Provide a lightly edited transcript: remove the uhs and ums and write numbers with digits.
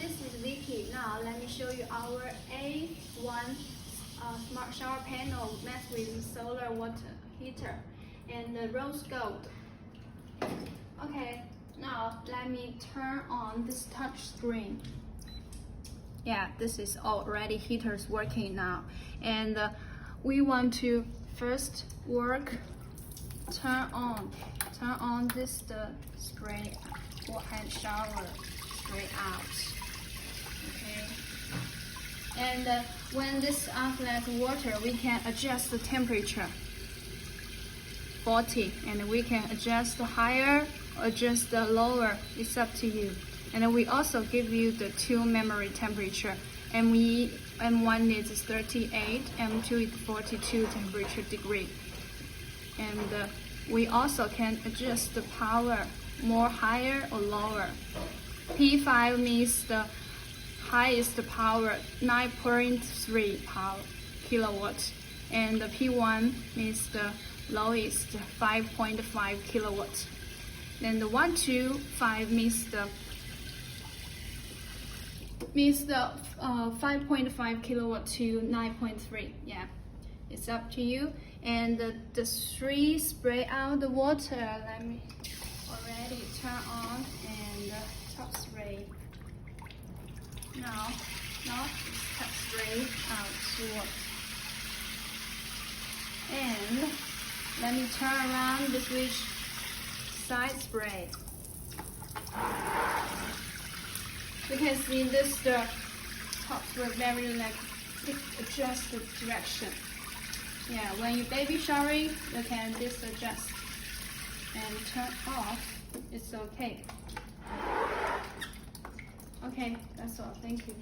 this is Vicky. Now let me show you our A1 smart shower panel made with solar water heater and the rose gold. Okay, now let me turn on this touch screen. Yeah, this is already heaters working now, and we want to first turn on this spray or hand shower spray out. Okay, and when this outlet water, we can adjust the temperature 40, and we can adjust the higher, adjust the lower. It's up to you. And we also give you the two memory temperature. M1 is 38, M2 is 42 temperature degree. And we also can adjust the power more higher or lower. P5 means the highest power 9.3 kilowatts, and the P1 means the lowest 5.5 kilowatts. Then the 1, 2, 5 means the 5.5 kilowatt to 9.3. Yeah, it's up to you. And the 3 spray out the water. Let me already turn on and top spray. Now top spray out the water. And let me turn around the switch side spray. You can see this the top spray very adjust the direction. Yeah, when you baby showering, you can just adjust and turn off. It's okay. Okay, that's all. Thank you.